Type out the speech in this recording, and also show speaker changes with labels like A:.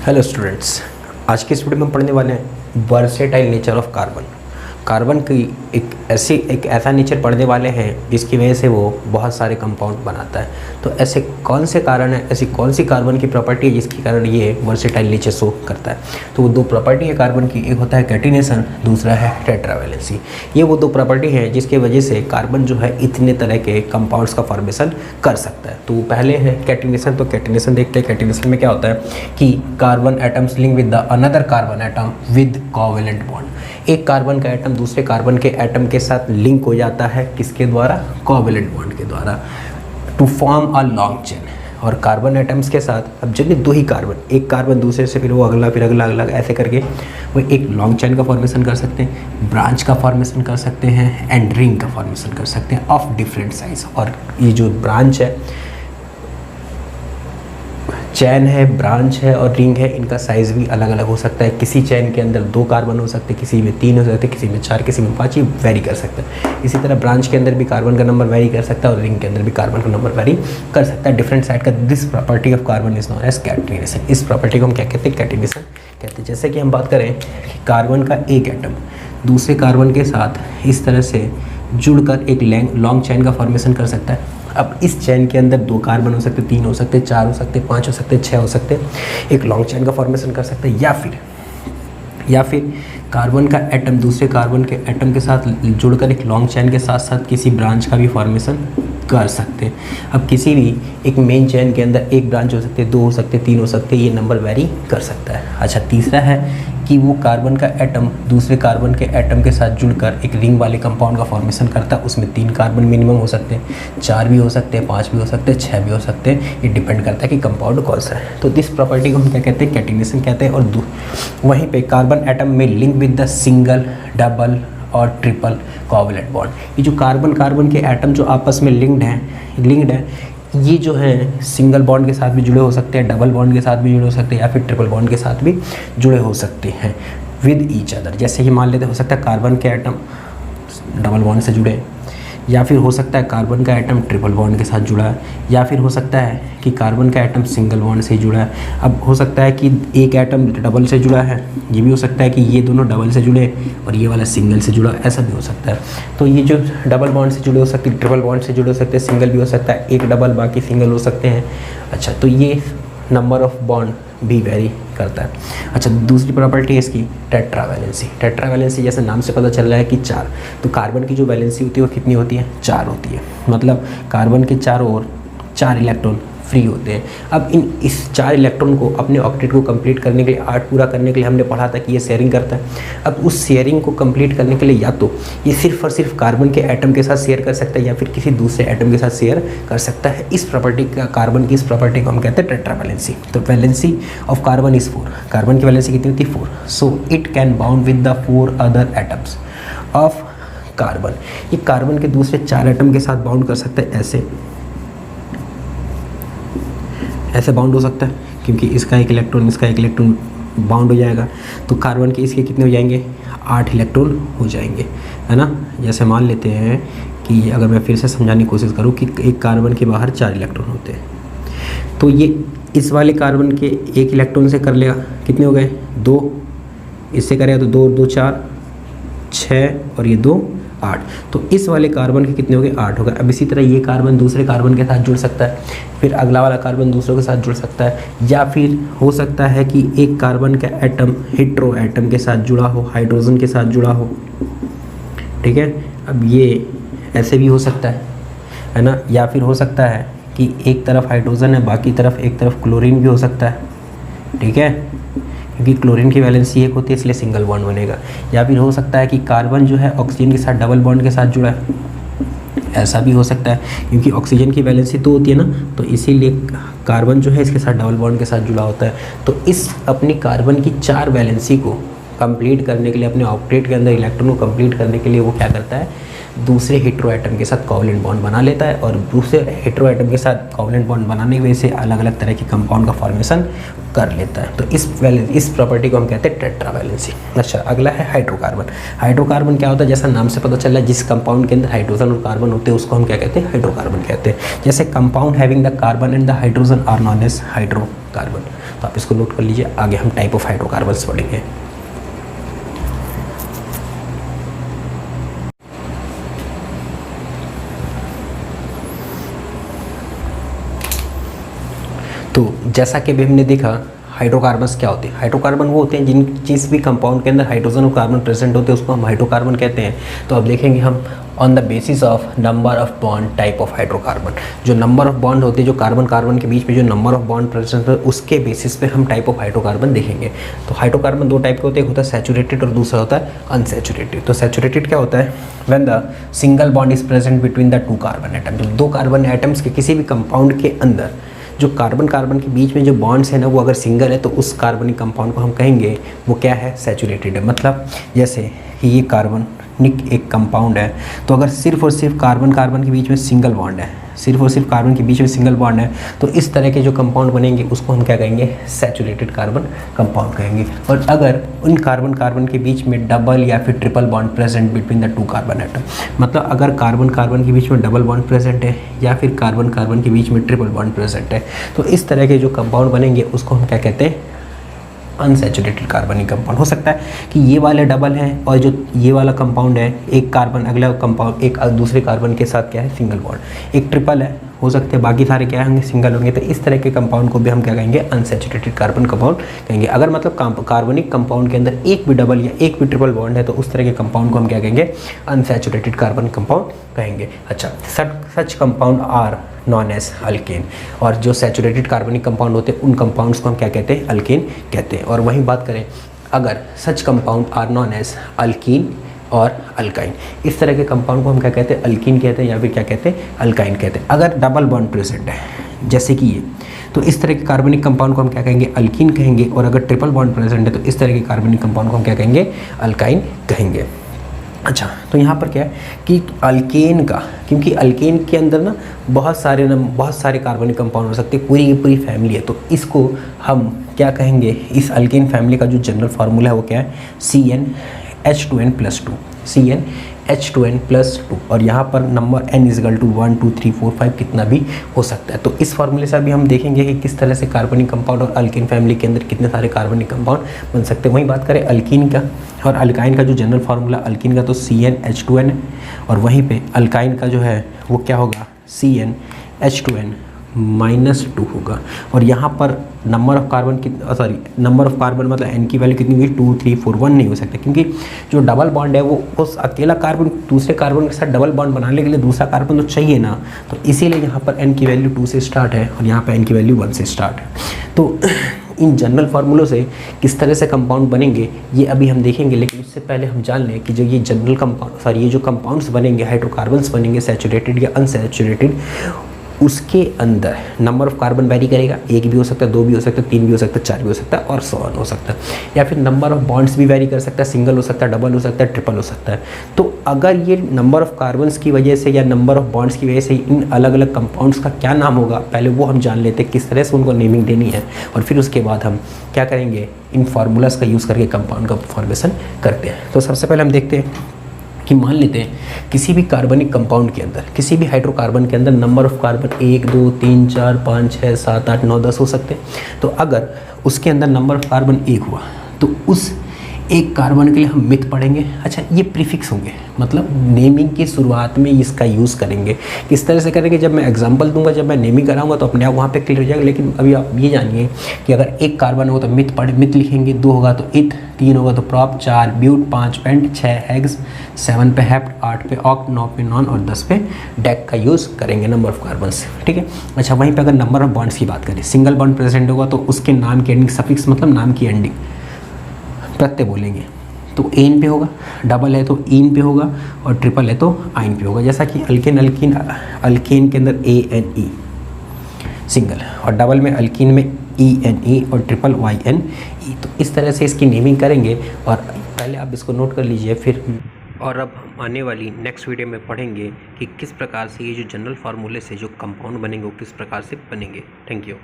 A: Hello students, आज की इस वीडियो में पढ़ने वाले हैं versatile nature of carbon. Carbon की एक ऐसा नेचर पढ़ने वाले हैं जिसकी वजह से वो बहुत सारे कंपाउंड बनाता है। तो ऐसे कौन से कारण है, ऐसी कौन सी कार्बन की प्रॉपर्टी है जिसके कारण ये वर्सेटाइल नेचर शो करता है। तो वो दो प्रॉपर्टी है कार्बन की, एक होता है कैटिनेशन, दूसरा है टेट्रावैलेंसी। ये वो दो प्रॉपर्टी है जिसकी वजह से कार्बन जो है इतने तरह के कंपाउंड्स का फॉर्मेशन कर सकता है। तो पहले है कैटिनेशन। तो कैटिनेशन देखते हैं। कैटिनेशन में क्या होता है कि carbon atoms link with the another carbon atom with covalent bond. एक कार्बन का एटम दूसरे कार्बन के एटम के साथ लिंक हो जाता है, किसके द्वारा? कोवैलेंट बॉन्ड के द्वारा, to form a long chain. और कार्बन एटम्स के साथ अब जब दो ही कार्बन, एक कार्बन दूसरे से फिर वो अगला, फिर अगला अगला, ऐसे करके वो एक लॉन्ग चेन का फॉर्मेशन कर सकते हैं, ब्रांच का फॉर्मेशन कर सकते हैं एंड रिंग का फॉर्मेशन कर सकते हैं ऑफ डिफरेंट साइज। और ये जो ब्रांच है, चैन है, ब्रांच है और रिंग है, इनका साइज़ भी अलग अलग हो सकता है। किसी चैन के अंदर 2 कार्बन हो सकते हैं, किसी में 3 हो सकते हैं, किसी में 4, किसी में 5, ये वेरी कर सकता है। इसी तरह ब्रांच के अंदर भी कार्बन का नंबर वेरी कर सकता है और रिंग के अंदर भी कार्बन का नंबर वेरी कर सकता है, डिफरेंट साइड का। This property of carbon is known as catenation. इस प्रॉपर्टी को हम क्या कहते हैं? कैटिनेशन कहते हैं। जैसे कि हम बात करें कि कार्बन का एक एटम दूसरे कार्बन के साथ इस तरह से जुड़कर एक लॉन्ग चैन का फॉर्मेशन कर सकता है। अब इस चैन के अंदर 2 कार्बन हो सकते, 3 हो सकते, 4 हो सकते, 5 हो सकते, 6 हो सकते, एक लॉन्ग चैन का फॉर्मेशन कर सकते हैं। या फिर कार्बन का एटम दूसरे कार्बन के एटम के साथ जुड़कर एक लॉन्ग चैन के साथ साथ किसी ब्रांच का भी फॉर्मेशन कर सकते हैं। अब किसी भी एक मेन चैन के अंदर एक ब्रांच हो सकते हैं, 2 हो सकते, 3 हो सकते, ये नंबर वेरी कर सकता है। अच्छा, तीसरा है कि वो कार्बन का एटम दूसरे कार्बन के एटम के साथ जुड़कर एक रिंग वाले कंपाउंड का फॉर्मेशन करता है। उसमें 3 कार्बन मिनिमम हो सकते हैं, 4 भी हो सकते हैं, 5 भी हो सकते हैं, 6 भी हो सकते हैं। ये डिपेंड करता है कि कंपाउंड कौन सा है। तो दिस प्रॉपर्टी को हम क्या कहते हैं? कैटिनेशन कहते हैं। और वहीं पे कार्बन एटम में link with the single, double और ट्रिपल कोवैलेंट बॉन्ड। ये जो कार्बन के एटम जो आपस में लिंक्ड है, ये जो है सिंगल बॉन्ड के साथ भी जुड़े हो सकते हैं, डबल बॉन्ड के साथ भी जुड़े हो सकते हैं, या फिर ट्रिपल बॉन्ड के साथ भी जुड़े हो सकते हैं विद ईच अदर। जैसे कि मान लेते हो सकता है कार्बन के एटम डबल बॉन्ड से जुड़े, या फिर हो सकता है कार्बन का एटम ट्रिपल बॉन्ड के साथ जुड़ा है, या फिर हो सकता है कि कार्बन का एटम सिंगल बॉन्ड से जुड़ा है। अब हो सकता है कि एक एटम डबल से जुड़ा है, ये भी हो सकता है कि ये दोनों डबल से जुड़े और ये वाला सिंगल से जुड़ा, ऐसा भी हो सकता है। तो ये जो डबल बॉन्ड से जुड़े हो सकते हैं, ट्रिपल बॉन्ड से जुड़े हो सकते हैं, सिंगल भी हो सकता है, एक डबल बाकी सिंगल हो सकते हैं। अच्छा, तो ये नंबर ऑफ बॉन्ड भी वेरी करता है। अच्छा, दूसरी प्रॉपर्टी है इसकी टेट्रावैलेंसी। टेट्रावैलेंसी जैसे नाम से पता चल रहा है कि 4, तो कार्बन की जो वैलेंसी होती है वो कितनी होती है? 4 होती है। मतलब कार्बन के चारों ओर 4 इलेक्ट्रॉन फ्री होते हैं। अब इस 4 इलेक्ट्रॉन को अपने ऑक्टेट को कंप्लीट करने के लिए, 8 पूरा करने के लिए हमने पढ़ा था कि ये शेयरिंग करता है। अब उस शेयरिंग को कंप्लीट करने के लिए या तो ये सिर्फ और सिर्फ कार्बन के एटम के साथ शेयर कर सकता है या फिर किसी दूसरे एटम के साथ शेयर कर सकता है। इस प्रॉपर्टी का, कार्बन की इस प्रॉपर्टी को हम कहते हैं टेट्रावैलेंसी। तो valency of carbon is 4। Carbon की वैलेंसी कितनी होती है? 4। So it can bound with the 4 other atoms of carbon. ये कार्बन के दूसरे 4 एटम के साथ बाउंड कर सकता है, ऐसे बाउंड हो सकता है, क्योंकि इसका एक इलेक्ट्रॉन बाउंड हो जाएगा। तो कार्बन के इसके कितने हो जाएंगे? 8 इलेक्ट्रॉन हो जाएंगे, है ना। जैसे मान लेते हैं कि अगर मैं फिर से समझाने की कोशिश करूं कि एक कार्बन के बाहर 4 इलेक्ट्रॉन होते हैं, तो ये इस वाले कार्बन के एक इलेक्ट्रॉन से कर लेगा, कितने हो गए? 2। इससे करेगा तो 2 और 2 4, 6 और ये 2 8। तो इस वाले कार्बन के कितने हो गए? 8 हो गए। अब इसी तरह ये कार्बन दूसरे कार्बन के साथ जुड़ सकता है, फिर अगला वाला कार्बन दूसरों के साथ जुड़ सकता है, या फिर हो सकता है कि एक कार्बन का एटम हेटेरो एटम के साथ जुड़ा हो, हाइड्रोजन के साथ जुड़ा हो, ठीक है। अब ये ऐसे भी हो सकता है ना। या फिर हो सकता है कि एक तरफ हाइड्रोजन है, बाकी तरफ एक तरफ क्लोरीन भी हो सकता है, ठीक है, क्योंकि क्लोरीन की वैलेंसी 1 होती है इसलिए सिंगल बॉन्ड बनेगा। या फिर हो सकता है कि कार्बन जो है ऑक्सीजन के साथ डबल बॉन्ड के साथ जुड़ा है, ऐसा भी हो सकता है, क्योंकि ऑक्सीजन की वैलेंसी 2 होती है ना, तो इसीलिए कार्बन जो है इसके साथ डबल बॉन्ड के साथ जुड़ा होता है। तो इस अपनी कार्बन की 4 वैलेंसी को कंप्लीट करने के लिए, अपने ऑक्टेट के अंदर इलेक्ट्रॉन को कंप्लीट करने के लिए वो क्या करता है? दूसरे हेटेरो एटम के साथ कोवलेंट बॉन्ड बना लेता है और दूसरे हेटेरो एटम के साथ कोवलेंट बॉन्ड बनाने की वजह से अलग अलग तरह के कंपाउंड का फॉर्मेशन कर लेता है। तो इस प्रॉपर्टी को हम कहते हैं टेट्रावैलेंसी। अच्छा, अगला है हाइड्रोकार्बन। हाइड्रोकार्बन क्या होता है? जैसा नाम से पता चल रहा है, जिस कंपाउंड के अंदर हाइड्रोजन और कार्बन होते हैं उसको हम क्या कहते हैं? हाइड्रोकार्बन कहते हैं। जैसे compound having the carbon and the hydrogen are known as hydrocarbon. तो आप इसको नोट कर लीजिए, आगे हम टाइप ऑफ हाइड्रोकार्बन्स पढ़ेंगे। तो जैसा कि अभी हमने देखा, हाइड्रोकार्बन्स क्या होते हैं? हाइड्रोकार्बन वो होते हैं जिस भी कंपाउंड के अंदर हाइड्रोजन और कार्बन प्रेजेंट होते हैं उसको हम हाइड्रोकार्बन कहते हैं। तो अब देखेंगे हम on the basis of number of bond type of hydrocarbon. जो नंबर ऑफ बॉन्ड होते हैं, जो कार्बन कार्बन के बीच में जो नंबर ऑफ बॉन्ड प्रेजेंट है उसके बेसिस पे हम टाइप ऑफ हाइड्रोकार्बन देखेंगे। तो हाइड्रोकार्बन दो टाइप के होते हैं, एक होता है सैचुरेटेड और दूसरा होता है अनसैचुरेटेड। तो सैचुरेटेड क्या होता है? When the single bond is present between the two carbon atom. जब दो कार्बन एटम्स के किसी भी कंपाउंड के अंदर जो कार्बन कार्बन के बीच में जो बॉन्ड्स है ना, वो अगर सिंगल है तो उस कार्बनिक कंपाउंड को हम कहेंगे वो क्या है? सैचुरेटेड है। मतलब जैसे ये कार्बनिक एक कंपाउंड है, तो अगर सिर्फ और सिर्फ कार्बन कार्बन के बीच में सिंगल बॉन्ड है, सिर्फ और सिर्फ कार्बन के बीच में सिंगल बॉन्ड है, तो इस तरह के जो कंपाउंड बनेंगे उसको हम क्या कहेंगे? सैचुरेटेड कार्बन कंपाउंड कहेंगे। और अगर उन कार्बन कार्बन के बीच में डबल या फिर triple bond present between the two carbon atom, मतलब अगर कार्बन कार्बन के बीच में डबल बॉन्ड प्रेजेंट है या फिर कार्बन कार्बन के बीच में ट्रिपल बॉन्ड प्रेजेंट है, तो इस तरह के जो कंपाउंड बनेंगे उसको हम क्या कहते हैं? अनसैचुरेटेड कार्बनिक कंपाउंड। हो सकता है कि ये वाले डबल हैं और जो ये वाला कंपाउंड है, एक कार्बन अगला कंपाउंड एक दूसरे कार्बन के साथ क्या है? Single bond. एक ट्रिपल है, हो सकते हैं बाकी सारे क्या होंगे? सिंगल होंगे। तो इस तरह के कंपाउंड को भी हम क्या कहेंगे? अनसैचुरेटेड कार्बन कंपाउंड कहेंगे। अगर मतलब कार्बनिक कंपाउंड के अंदर एक भी डबल या एक भी ट्रिपल बॉन्ड है तो उस तरह के कंपाउंड को हम क्या कहेंगे? अनसैचुरेटेड कार्बन कंपाउंड कहेंगे। अच्छा, such compound are known as alkane. और जो सैचुरेटेड कार्बनिक कंपाउंड होते हैं उन कंपाउंड्स को हम क्या कहते हैं? अल्केन कहते हैं। और वहीं बात करें, अगर such compound are known as alkene और अल्काइन, इस तरह के कंपाउंड को हम क्या कहते हैं? अल्कीन कहते हैं या फिर क्या कहते हैं? अल्काइन कहते हैं। अगर डबल बॉन्ड प्रेजेंट है जैसे कि ये, तो इस तरह के कार्बनिक कंपाउंड को हम क्या कहेंगे? अल्कीन कहेंगे। और अगर ट्रिपल बॉन्ड प्रेजेंट है तो इस तरह के कार्बनिक कंपाउंड को हम क्या कहेंगे? अल्काइन कहेंगे। अच्छा, तो यहाँ पर क्या है कि अल्केन का, क्योंकि अल्केन के अंदर ना बहुत सारे कार्बनिक कंपाउंड हो सकते हैं, पूरी की पूरी फैमिली है, तो इसको हम क्या कहेंगे? इस अल्केन फैमिली का जो जनरल फार्मूला है वो क्या है? CnH2n+2, CnH2n+2। और यहाँ पर नंबर n = 1 2 3 4 5 कितना भी हो सकता है। तो इस फार्मूले से अभी हम देखेंगे कि किस तरह से कार्बनिक कंपाउंड और अल्केन फैमिली के अंदर कितने सारे कार्बनिक कंपाउंड बन सकते हैं। वहीं बात करें अल्कीन का और अल्काइन का, जो जनरल फार्मूला अल्कीन का तो CnH2n है, और वहीं पे अल्काइन का जो है वो क्या होगा? CnH2n-2 होगा। और यहाँ पर नंबर ऑफ कार्बन मतलब n की वैल्यू कितनी हुई? 2 3 4 1 नहीं हो सकता, क्योंकि जो डबल बॉन्ड है वो उस अकेला कार्बन दूसरे कार्बन के साथ डबल बॉन्ड बनाने के लिए दूसरा कार्बन तो चाहिए ना, तो इसीलिए यहाँ पर n की वैल्यू 2 से स्टार्ट है और यहाँ पर n की वैल्यू 1 से स्टार्ट है। तो इन जनरल फार्मूलों से किस तरह से कंपाउंड बनेंगे ये अभी हम देखेंगे, लेकिन उससे पहले हम जान लें कि जो ये जनरल कंपाउंड ये जो कंपाउंड्स बनेंगे, हाइड्रोकार्बन्स बनेंगे, सैचुरेटेड या अनसैचुरेटेड, उसके अंदर नंबर ऑफ कार्बन वेरी करेगा। एक भी हो सकता है, दो भी हो सकता है, तीन भी हो सकता है, चार भी हो सकता है और सो ऑन हो सकता है। या फिर नंबर ऑफ बॉन्ड्स भी वेरी कर सकता है, सिंगल हो सकता है, डबल हो सकता है, ट्रिपल हो सकता है। तो अगर ये नंबर ऑफ कार्बन्स की वजह से या नंबर ऑफ बॉन्ड्स की वजह से इन अलग अलग कंपाउंड्स का क्या नाम होगा, पहले वो हम जान लेते हैं किस तरह से उनको नेमिंग देनी है, और फिर उसके बाद हम क्या करेंगे? इन फार्मूलाज का यूज़ करके कंपाउंड का फॉर्मेशन करते हैं। तो सबसे पहले हम देखते हैं कि मान लेते हैं किसी भी कार्बनिक कंपाउंड के अंदर, किसी भी हाइड्रोकार्बन के अंदर नंबर ऑफ कार्बन 1 2 3 4 5 6 7 8 9 10 हो सकते हैं। तो अगर उसके अंदर नंबर ऑफ कार्बन 1 हुआ तो उस एक कार्बन के लिए हम मिथ पढ़ेंगे। अच्छा, ये प्रीफिक्स होंगे, मतलब नेमिंग की शुरुआत में इसका यूज़ करेंगे। किस तरह से करेंगे? जब मैं एग्जांपल दूंगा, जब मैं नेमिंग कराऊंगा तो अपने आप वहाँ पे क्लियर हो जाएगा। लेकिन अभी आप ये जानिए कि अगर एक कार्बन हो तो मिथ लिखेंगे, 2 होगा तो इथ, 3 होगा तो प्रॉप, 4 ब्यूट, 5 पेंट, 6 हेक्स, 7 पे हेप्ट, 8 पे ऑक्ट, 9 पे नॉन और 10 पे डेक का यूज़ करेंगे नंबर ऑफ कार्बन्स। ठीक है। अच्छा, वहीं पर अगर नंबर ऑफ बॉन्ड्स की बात करें, सिंगल बॉन्ड प्रेजेंट होगा तो उसके नाम की एंडिंग सफिक्स, मतलब नाम की एंडिंग प्रत्यय बोलेंगे, तो एन पे होगा, डबल है तो इन पे होगा और ट्रिपल है तो आइन पे होगा। जैसा कि अल्केन के अंदर ANE सिंगल, और डबल में अल्कीन में ENE और ट्रिपल YNE। तो इस तरह से इसकी नेमिंग करेंगे, और पहले आप इसको नोट कर लीजिए फिर। और अब हम आने वाली नेक्स्ट वीडियो में पढ़ेंगे कि किस प्रकार से ये जो जनरल फार्मूले से जो कंपाउंड बनेंगे वो किस प्रकार से बनेंगे। Thank you.